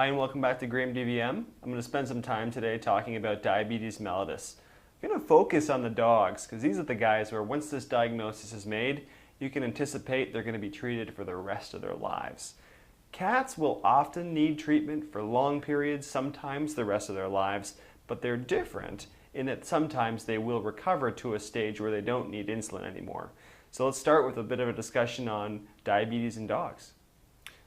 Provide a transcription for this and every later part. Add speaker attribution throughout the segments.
Speaker 1: Hi and welcome back to Graham DVM. I'm going to spend some time today talking about diabetes mellitus. I'm going to focus on the dogs because these are the guys where once this diagnosis is made, you can anticipate they're going to be treated for the rest of their lives. Cats will often need treatment for long periods, sometimes the rest of their lives, but they're different in that sometimes they will recover to a stage where they don't need insulin anymore. So let's start with a bit of a discussion on diabetes in dogs.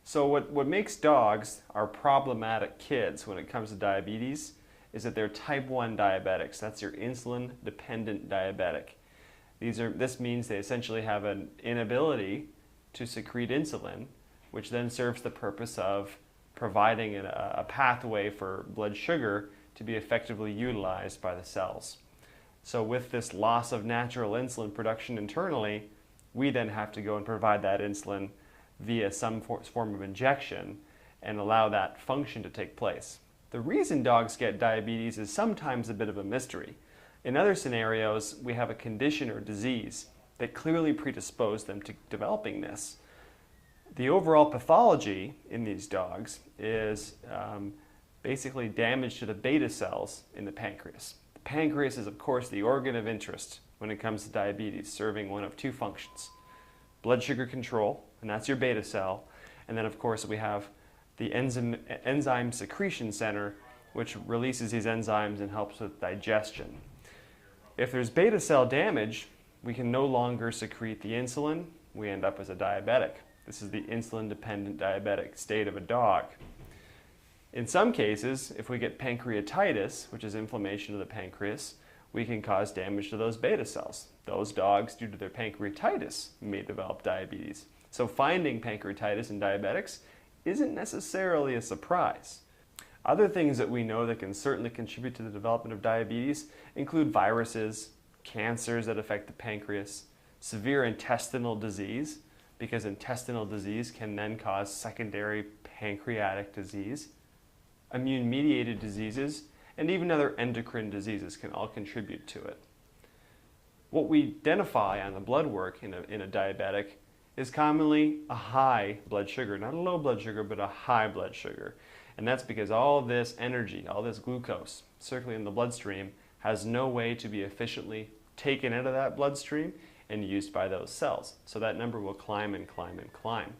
Speaker 1: So what makes dogs our problematic kids when it comes to diabetes is that they're type 1 diabetics. That's your insulin-dependent diabetic. This means they essentially have an inability to secrete insulin, which then serves the purpose of providing a pathway for blood sugar to be effectively utilized by the cells. So with this loss of natural insulin production internally, we then have to go and provide that insulin via some form of injection and allow that function to take place. The reason dogs get diabetes is sometimes a bit of a mystery. In other scenarios, we have a condition or disease that clearly predisposed them to developing this. The overall pathology in these dogs is basically damage to the beta cells in the pancreas. The pancreas is, of course, the organ of interest when it comes to diabetes, serving one of two functions: blood sugar control, and that's your beta cell, and then of course we have the enzyme secretion center, which releases these enzymes and helps with digestion. If there's beta cell damage, we can no longer secrete the insulin. We end up as a diabetic. This is the insulin-dependent diabetic state of a dog. In some cases, if we get pancreatitis, which is inflammation of the pancreas, we can cause damage to those beta cells. Those dogs, due to their pancreatitis, may develop diabetes. So finding pancreatitis in diabetics isn't necessarily a surprise. Other things that we know that can certainly contribute to the development of diabetes include viruses, cancers that affect the pancreas, severe intestinal disease, because intestinal disease can then cause secondary pancreatic disease, immune-mediated diseases, and even other endocrine diseases can all contribute to it. What we identify on the blood work in a diabetic is commonly a high blood sugar, not a low blood sugar, but a high blood sugar. And that's because all this energy, all this glucose circulating in the bloodstream has no way to be efficiently taken out of that bloodstream and used by those cells. So that number will climb and climb and climb.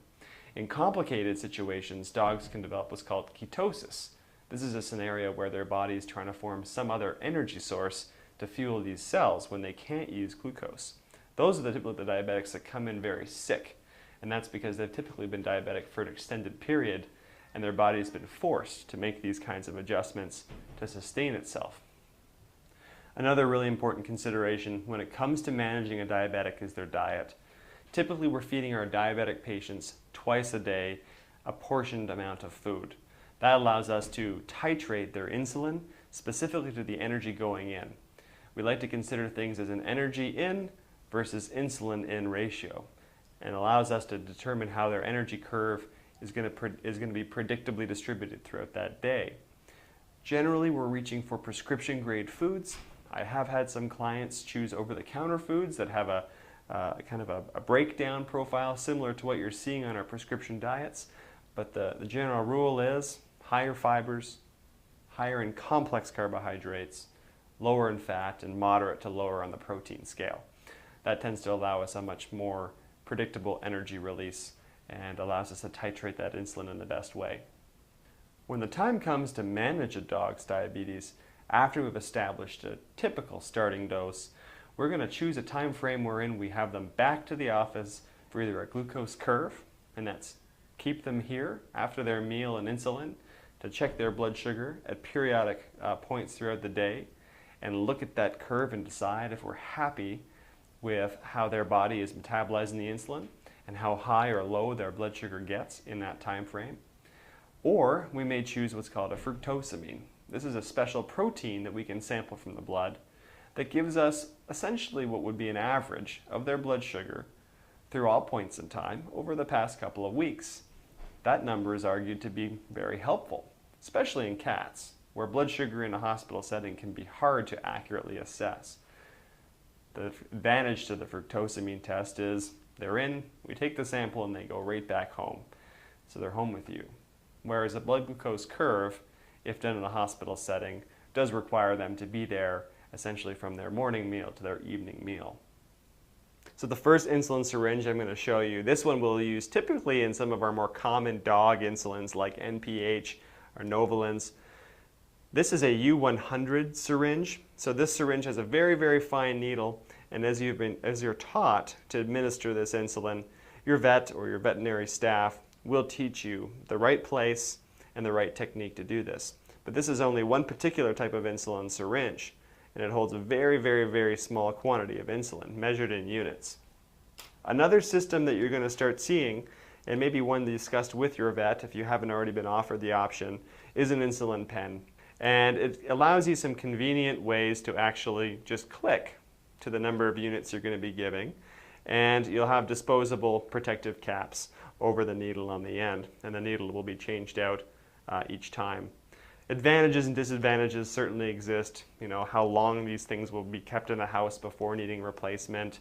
Speaker 1: In complicated situations, dogs can develop what's called ketosis. This is a scenario where their body is trying to form some other energy source to fuel these cells when they can't use glucose. Those are typically the diabetics that come in very sick, and that's because they've typically been diabetic for an extended period and their body has been forced to make these kinds of adjustments to sustain itself. Another really important consideration when it comes to managing a diabetic is their diet. Typically we're feeding our diabetic patients twice a day a portioned amount of food. That allows us to titrate their insulin specifically to the energy going in. We like to consider things as an energy in versus insulin in ratio, and allows us to determine how their energy curve is going to be predictably distributed throughout that day. Generally, we're reaching for prescription grade foods. I have had some clients choose over-the-counter foods that have a kind of a breakdown profile similar to what you're seeing on our prescription diets, but the general rule is higher fibers, higher in complex carbohydrates, lower in fat, and moderate to lower on the protein scale. That tends to allow us a much more predictable energy release and allows us to titrate that insulin in the best way. When the time comes to manage a dog's diabetes, after we've established a typical starting dose, we're going to choose a time frame wherein we have them back to the office for either a glucose curve, and that's keep them here after their meal and insulin to check their blood sugar at periodic points throughout the day and look at that curve and decide if we're happy with how their body is metabolizing the insulin and how high or low their blood sugar gets in that time frame. Or we may choose what's called a fructosamine. This is a special protein that we can sample from the blood that gives us essentially what would be an average of their blood sugar through all points in time over the past couple of weeks. That number is argued to be very helpful, especially in cats, where blood sugar in a hospital setting can be hard to accurately assess. The advantage to the fructosamine test is they're in, we take the sample, and they go right back home. So they're home with you. whereas a blood glucose curve, if done in a hospital setting, does require them to be there essentially from their morning meal to their evening meal. So the first insulin syringe I'm going to show you, this one we'll use typically in some of our more common dog insulins like NPH or Novolins. This is a U100 syringe. So this syringe has a very, very fine needle, and as you're taught to administer this insulin, your vet or your veterinary staff will teach you the right place and the right technique to do this. But this is only one particular type of insulin syringe, and it holds a very, very, very small quantity of insulin, measured in units. Another system that you're going to start seeing, and maybe one discussed with your vet if you haven't already been offered the option, is an insulin pen. And it allows you some convenient ways to actually just click to the number of units you're going to be giving, and you'll have disposable protective caps over the needle on the end, and the needle will be changed out each time. Advantages and disadvantages certainly exist. You know, how long these things will be kept in the house before needing replacement,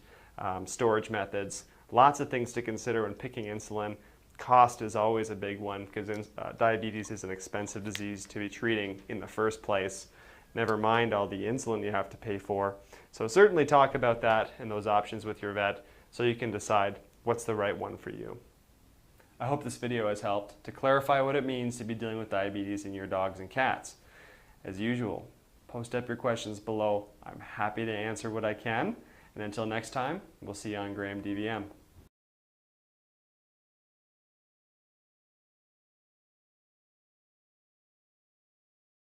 Speaker 1: storage methods, lots of things to consider when picking insulin. Cost is always a big one because diabetes is an expensive disease to be treating in the first place. Never mind all the insulin you have to pay for. So certainly talk about that and those options with your vet so you can decide what's the right one for you. I hope this video has helped to clarify what it means to be dealing with diabetes in your dogs and cats. As usual, post up your questions below. I'm happy to answer what I can. And until next time, we'll see you on Graham DVM.